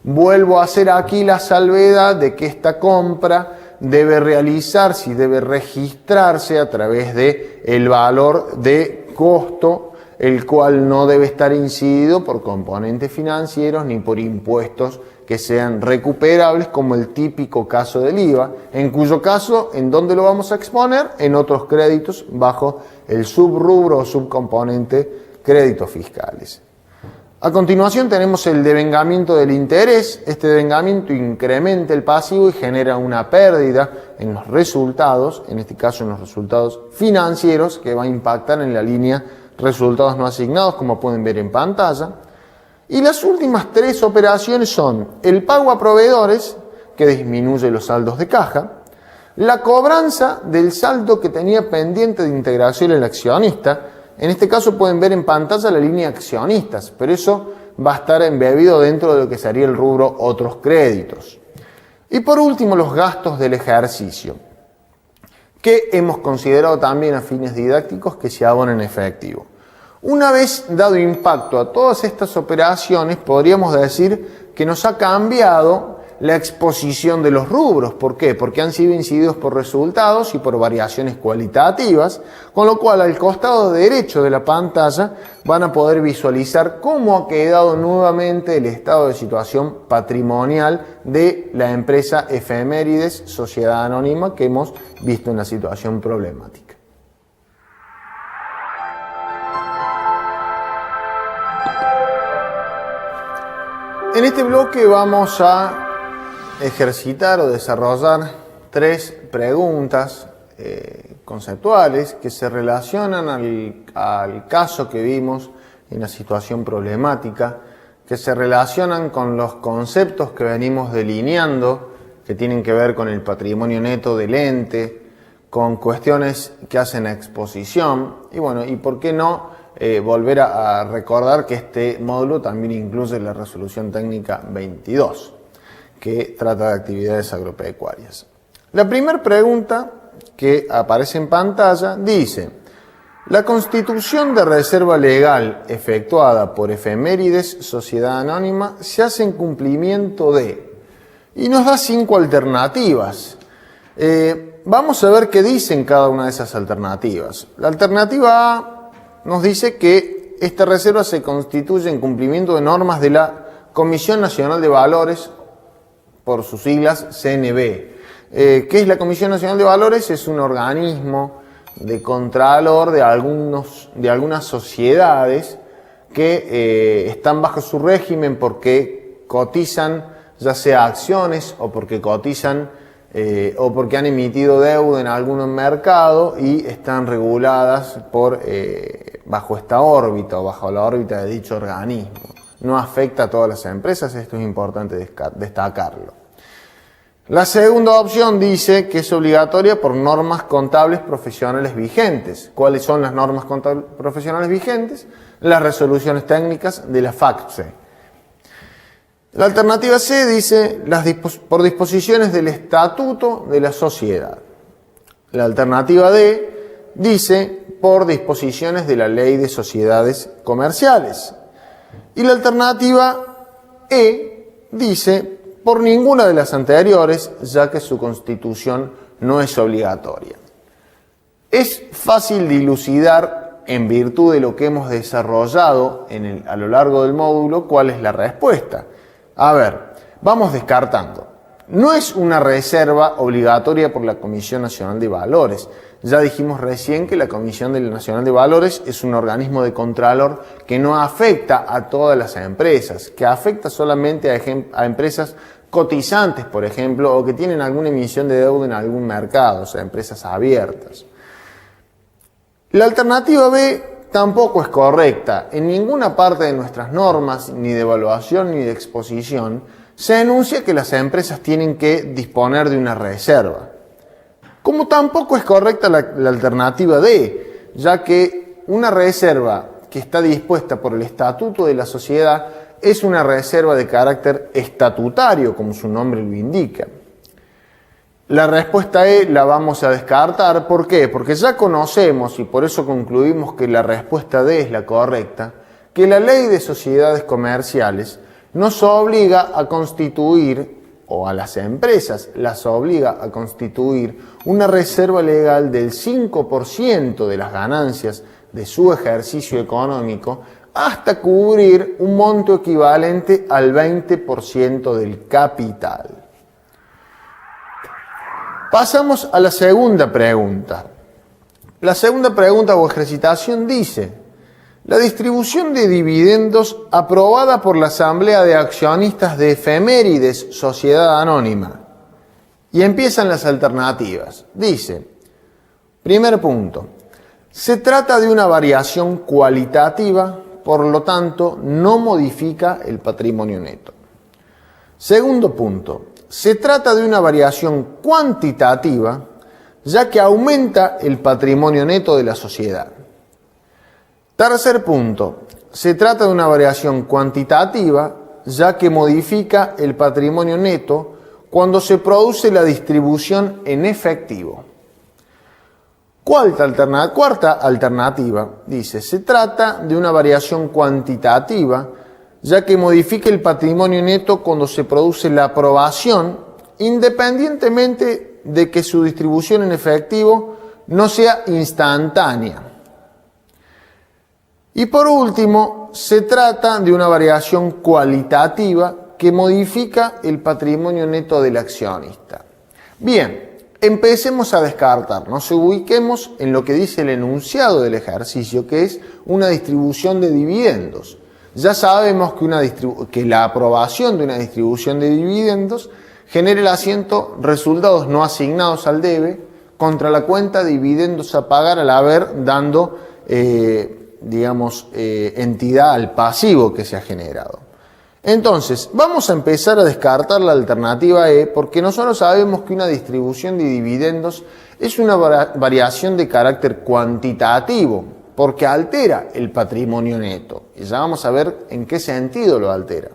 Vuelvo a hacer aquí la salvedad de que esta compra debe realizarse y debe registrarse a través de el valor de costo, el cual no debe estar incidido por componentes financieros ni por impuestos que sean recuperables, como el típico caso del IVA, en cuyo caso, ¿en dónde lo vamos a exponer? En otros créditos bajo el subrubro o subcomponente créditos fiscales. A continuación tenemos el devengamiento del interés. Este devengamiento incrementa el pasivo y genera una pérdida en los resultados, en este caso en los resultados financieros, que va a impactar en la línea resultados no asignados, como pueden ver en pantalla. Y las últimas tres operaciones son el pago a proveedores, que disminuye los saldos de caja, la cobranza del saldo que tenía pendiente de integración el accionista. En este caso pueden ver en pantalla la línea accionistas, pero eso va a estar embebido dentro de lo que sería el rubro otros créditos. Y por último, los gastos del ejercicio, que hemos considerado también a fines didácticos que se abonan en efectivo. Una vez dado impacto a todas estas operaciones, podríamos decir que nos ha cambiado la exposición de los rubros. ¿Por qué? Porque han sido incididos por resultados y por variaciones cualitativas, con lo cual al costado derecho de la pantalla van a poder visualizar cómo ha quedado nuevamente el estado de situación patrimonial de la empresa Efemérides Sociedad Anónima que hemos visto en la situación problemática. En este bloque vamos a ejercitar o desarrollar 3 preguntas conceptuales que se relacionan al caso que vimos en la situación problemática, que se relacionan con los conceptos que venimos delineando, que tienen que ver con el patrimonio neto del ente, con cuestiones que hacen exposición, y bueno, y por qué no volver a recordar que este módulo también incluye la resolución técnica 22. Que trata de actividades agropecuarias. La primera pregunta que aparece en pantalla dice: la constitución de reserva legal efectuada por Efemérides Sociedad Anónima se hace en cumplimiento de... Y nos da 5 alternativas. Vamos a ver qué dicen cada una de esas alternativas. La alternativa A nos dice que esta reserva se constituye en cumplimiento de normas de la Comisión Nacional de Valores, por sus siglas CNV. ¿Qué es la Comisión Nacional de Valores? Es un organismo de contralor de algunas sociedades que están bajo su régimen porque cotizan ya sea acciones o porque cotizan o porque han emitido deuda en algún mercado y están reguladas bajo esta órbita o bajo la órbita de dicho organismo. No afecta a todas las empresas, esto es importante destacarlo. La segunda opción dice que es obligatoria por normas contables profesionales vigentes. ¿Cuáles son las normas contables profesionales vigentes? Las resoluciones técnicas de la FACSE. La alternativa C dice por disposiciones del estatuto de la sociedad. La alternativa D dice por disposiciones de la ley de sociedades comerciales. Y la alternativa E dice por ninguna de las anteriores, ya que su constitución no es obligatoria. Es fácil dilucidar, en virtud de lo que hemos desarrollado a lo largo del módulo, cuál es la respuesta. A ver, vamos descartando. No es una reserva obligatoria por la Comisión Nacional de Valores. Ya dijimos recién que la Comisión Nacional de Valores es un organismo de contralor que no afecta a todas las empresas, que afecta solamente a empresas cotizantes, por ejemplo, o que tienen alguna emisión de deuda en algún mercado, o sea, empresas abiertas. La alternativa B tampoco es correcta. En ninguna parte de nuestras normas, ni de evaluación ni de exposición, se enuncia que las empresas tienen que disponer de una reserva. Como tampoco es correcta la alternativa D, ya que una reserva que está dispuesta por el estatuto de la sociedad es una reserva de carácter estatutario, como su nombre lo indica. La respuesta E la vamos a descartar. ¿Por qué? Porque ya conocemos, y por eso concluimos que la respuesta D es la correcta, que la ley de sociedades comerciales nos obliga a constituir, o a las empresas las obliga a constituir, una reserva legal del 5% de las ganancias de su ejercicio económico hasta cubrir un monto equivalente al 20% del capital. Pasamos a la segunda pregunta. La segunda pregunta o ejercitación dice: la distribución de dividendos aprobada por la Asamblea de Accionistas de Efemérides Sociedad Anónima. Y empiezan las alternativas. Dice, primer punto, se trata de una variación cualitativa, por lo tanto no modifica el patrimonio neto. Segundo punto, se trata de una variación cuantitativa, ya que aumenta el patrimonio neto de la sociedad. Tercer punto, se trata de una variación cuantitativa, ya que modifica el patrimonio neto cuando se produce la distribución en efectivo. Cuarta alternativa, dice, se trata de una variación cuantitativa, ya que modifica el patrimonio neto cuando se produce la aprobación, independientemente de que su distribución en efectivo no sea instantánea. Y por último, se trata de una variación cualitativa que modifica el patrimonio neto del accionista. Bien, empecemos a descartar, nos ubiquemos en lo que dice el enunciado del ejercicio, que es una distribución de dividendos. Ya sabemos que la aprobación de una distribución de dividendos genera el asiento resultados no asignados al debe contra la cuenta dividendos a pagar al haber dando, entidad al pasivo que se ha generado. Entonces, vamos a empezar a descartar la alternativa E porque nosotros sabemos que una distribución de dividendos es una variación de carácter cuantitativo porque altera el patrimonio neto. Y ya vamos a ver en qué sentido lo altera.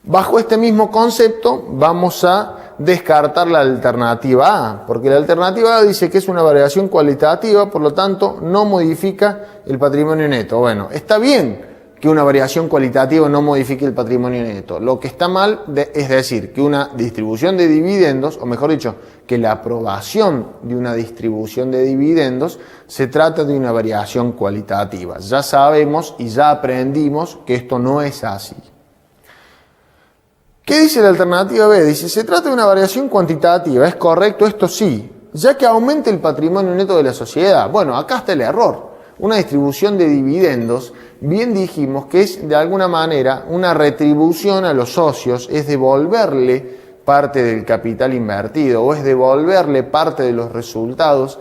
Bajo este mismo concepto vamos a descartar la alternativa A, porque la alternativa A dice que es una variación cualitativa, por lo tanto no modifica el patrimonio neto. Bueno, está bien que una variación cualitativa no modifique el patrimonio neto. Lo que está mal es decir que una distribución de dividendos, o mejor dicho, que la aprobación de una distribución de dividendos se trata de una variación cualitativa. Ya sabemos y ya aprendimos que esto no es así. ¿Qué dice la alternativa B? Dice, se trata de una variación cuantitativa. ¿Es correcto? Esto sí, ya que aumenta el patrimonio neto de la sociedad. Bueno, acá está el error. Una distribución de dividendos, bien dijimos que es de alguna manera una retribución a los socios, es devolverle parte del capital invertido o es devolverle parte de los resultados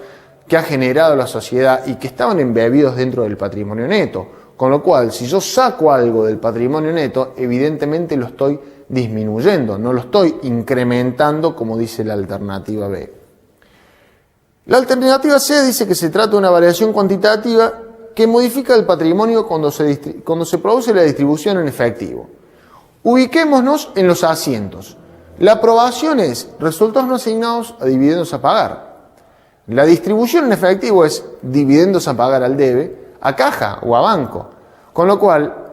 que ha generado la sociedad y que estaban embebidos dentro del patrimonio neto. Con lo cual, si yo saco algo del patrimonio neto, evidentemente lo estoy disminuyendo, no lo estoy incrementando como dice la alternativa B. La alternativa C dice que se trata de una variación cuantitativa que modifica el patrimonio cuando se produce la distribución en efectivo. Ubiquémonos en los asientos. La aprobación es resultados no asignados a dividendos a pagar. La distribución en efectivo es dividendos a pagar al debe, a caja o a banco. Con lo cual,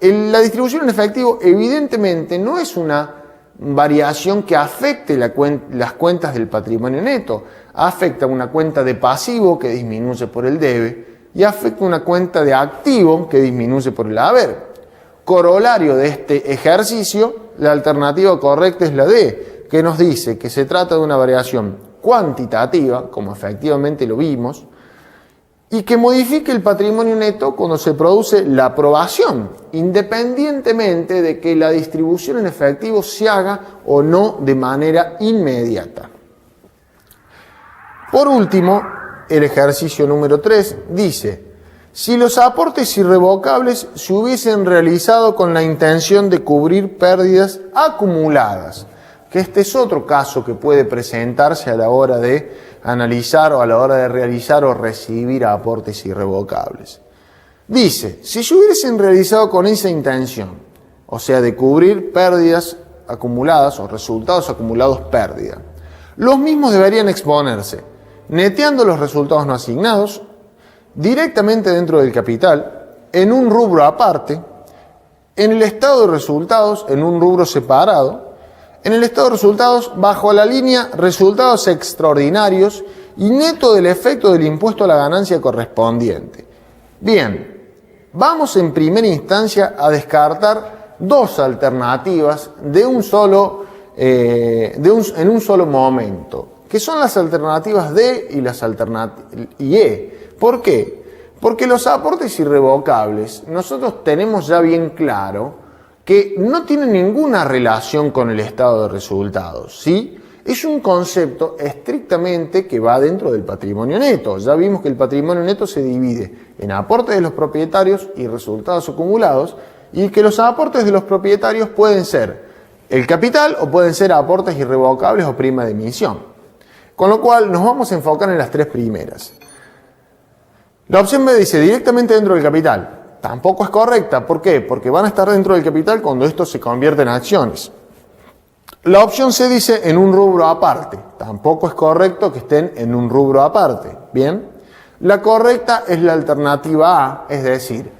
la distribución en efectivo evidentemente no es una variación que afecte las cuentas del patrimonio neto. Afecta una cuenta de pasivo que disminuye por el debe y afecta una cuenta de activo que disminuye por el haber. Corolario de este ejercicio, la alternativa correcta es la D, que nos dice que se trata de una variación cuantitativa, como efectivamente lo vimos, y que modifica el patrimonio neto cuando se produce la aprobación, independientemente de que la distribución en efectivo se haga o no de manera inmediata. Por último, el ejercicio número 3 dice, si los aportes irrevocables se hubiesen realizado con la intención de cubrir pérdidas acumuladas, que este es otro caso que puede presentarse a la hora de analizar o a la hora de realizar o recibir aportes irrevocables. Dice, si se hubiesen realizado con esa intención, o sea, de cubrir pérdidas acumuladas o resultados acumulados pérdida, los mismos deberían exponerse, neteando los resultados no asignados, directamente dentro del capital, en un rubro aparte, en el estado de resultados, en un rubro separado, en el estado de resultados bajo la línea resultados extraordinarios y neto del efecto del impuesto a la ganancia correspondiente. Bien, vamos en primera instancia a descartar dos alternativas en un solo momento, que son las alternativas D y E. ¿Por qué? Porque los aportes irrevocables nosotros tenemos ya bien claro que no tiene ninguna relación con el estado de resultados, ¿sí? Es un concepto estrictamente que va dentro del patrimonio neto. Ya vimos que el patrimonio neto se divide en aportes de los propietarios y resultados acumulados, y que los aportes de los propietarios pueden ser el capital o pueden ser aportes irrevocables o prima de emisión. Con lo cual nos vamos a enfocar en las tres primeras. La opción B dice directamente dentro del capital. Tampoco es correcta. ¿Por qué? Porque van a estar dentro del capital cuando esto se convierte en acciones. La opción C dice en un rubro aparte. Tampoco es correcto que estén en un rubro aparte. Bien, la correcta es la alternativa A, es decir,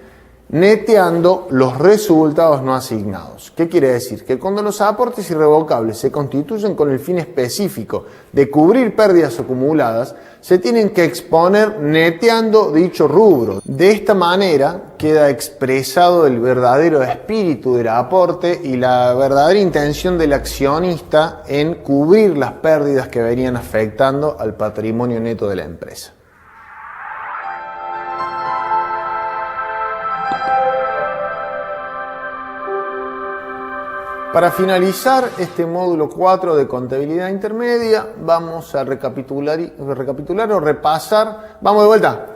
neteando los resultados no asignados. ¿Qué quiere decir? Que cuando los aportes irrevocables se constituyen con el fin específico de cubrir pérdidas acumuladas, se tienen que exponer neteando dicho rubro. De esta manera queda expresado el verdadero espíritu del aporte y la verdadera intención del accionista en cubrir las pérdidas que venían afectando al patrimonio neto de la empresa. Para finalizar este módulo 4 de contabilidad intermedia, vamos a recapitular o repasar. Vamos de vuelta.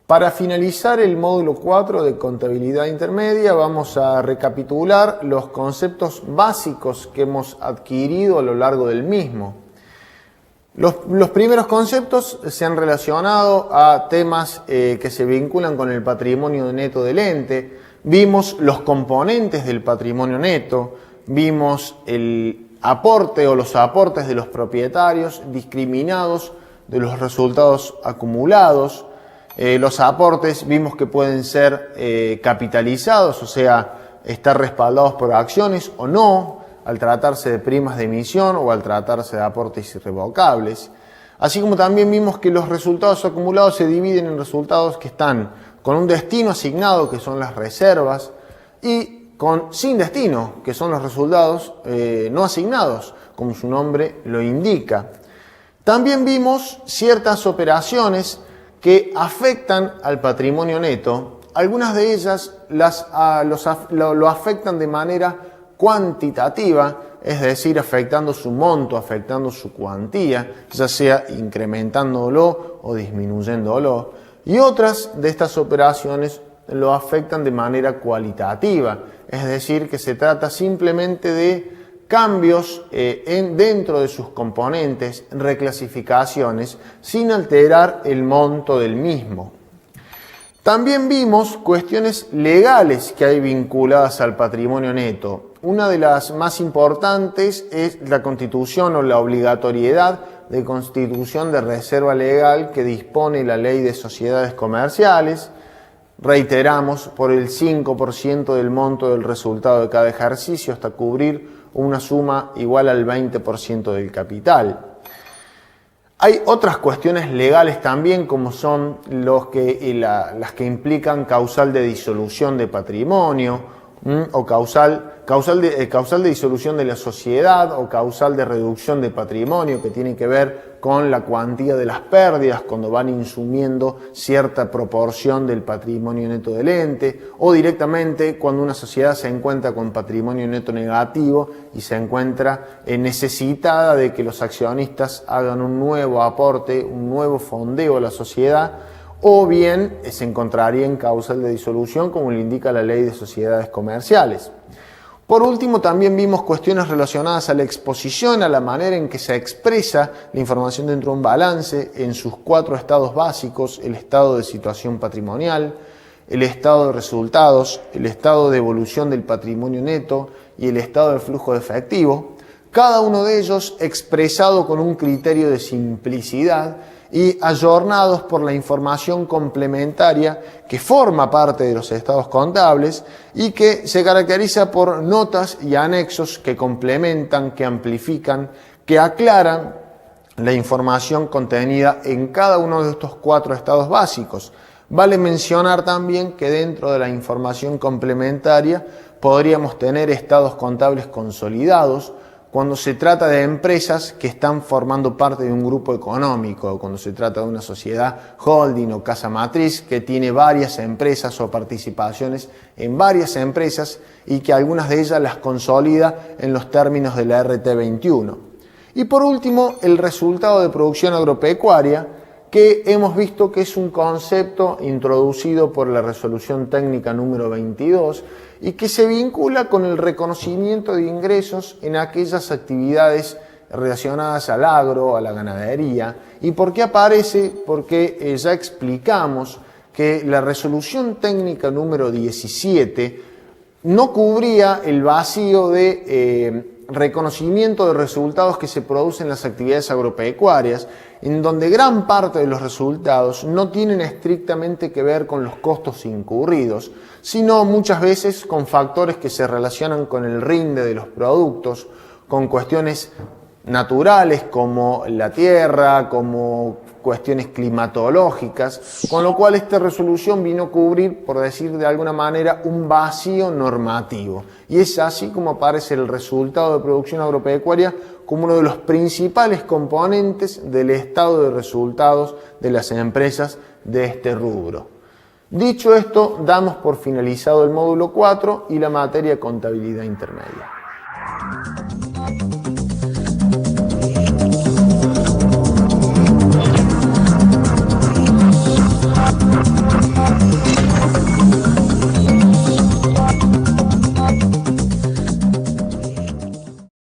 Para finalizar el módulo 4 de contabilidad intermedia, vamos a recapitular los conceptos básicos que hemos adquirido a lo largo del mismo. Los primeros conceptos se han relacionado a temas que se vinculan con el patrimonio neto del ente. Vimos los componentes del patrimonio neto, vimos el aporte o los aportes de los propietarios discriminados de los resultados acumulados. Los aportes vimos que pueden ser capitalizados, o sea, estar respaldados por acciones o no, al tratarse de primas de emisión o al tratarse de aportes irrevocables. Así como también vimos que los resultados acumulados se dividen en resultados que están con un destino asignado, que son las reservas, y sin destino, que son los resultados no asignados, como su nombre lo indica. También vimos ciertas operaciones que afectan al patrimonio neto. Algunas de ellas lo afectan de manera cuantitativa, es decir, afectando su monto, afectando su cuantía, ya sea incrementándolo o disminuyéndolo. Y otras de estas operaciones lo afectan de manera cualitativa, es decir, que se trata simplemente de cambios dentro de sus componentes, reclasificaciones, sin alterar el monto del mismo. También vimos cuestiones legales que hay vinculadas al patrimonio neto. Una de las más importantes es la constitución o la obligatoriedad de constitución de reserva legal que dispone la Ley de Sociedades Comerciales. Reiteramos, por el 5% del monto del resultado de cada ejercicio hasta cubrir una suma igual al 20% del capital. Hay otras cuestiones legales también, como son las que implican causal de disolución de patrimonio o causal de disolución de la sociedad o causal de reducción de patrimonio, que tiene que ver con la cuantía de las pérdidas cuando van insumiendo cierta proporción del patrimonio neto del ente, o directamente cuando una sociedad se encuentra con patrimonio neto negativo y se encuentra necesitada de que los accionistas hagan un nuevo aporte, un nuevo fondeo a la sociedad, o bien se encontraría en causal de disolución, como lo indica la Ley de Sociedades Comerciales. Por último, también vimos cuestiones relacionadas a la exposición, a la manera en que se expresa la información dentro de un balance en sus 4 estados básicos: el estado de situación patrimonial, el estado de resultados, el estado de evolución del patrimonio neto y el estado del flujo de efectivo, cada uno de ellos expresado con un criterio de simplicidad y ayornados por la información complementaria que forma parte de los estados contables y que se caracteriza por notas y anexos que complementan, que amplifican, que aclaran la información contenida en cada uno de estos 4 estados básicos. Vale mencionar también que dentro de la información complementaria podríamos tener estados contables consolidados, cuando se trata de empresas que están formando parte de un grupo económico, cuando se trata de una sociedad holding o casa matriz que tiene varias empresas o participaciones en varias empresas y que algunas de ellas las consolida en los términos de la RT21. Y por último, el resultado de producción agropecuaria, que hemos visto que es un concepto introducido por la resolución técnica número 22 y que se vincula con el reconocimiento de ingresos en aquellas actividades relacionadas al agro, a la ganadería. ¿Y por qué aparece? Porque ya explicamos que la resolución técnica número 17 no cubría el vacío de reconocimiento de resultados que se producen en las actividades agropecuarias, en donde gran parte de los resultados no tienen estrictamente que ver con los costos incurridos, sino muchas veces con factores que se relacionan con el rinde de los productos, con cuestiones naturales como la tierra, como cuestiones climatológicas, con lo cual esta resolución vino a cubrir, por decir de alguna manera, un vacío normativo. Y es así como aparece el resultado de producción agropecuaria como uno de los principales componentes del estado de resultados de las empresas de este rubro. Dicho esto, damos por finalizado el módulo 4 y la materia contabilidad intermedia.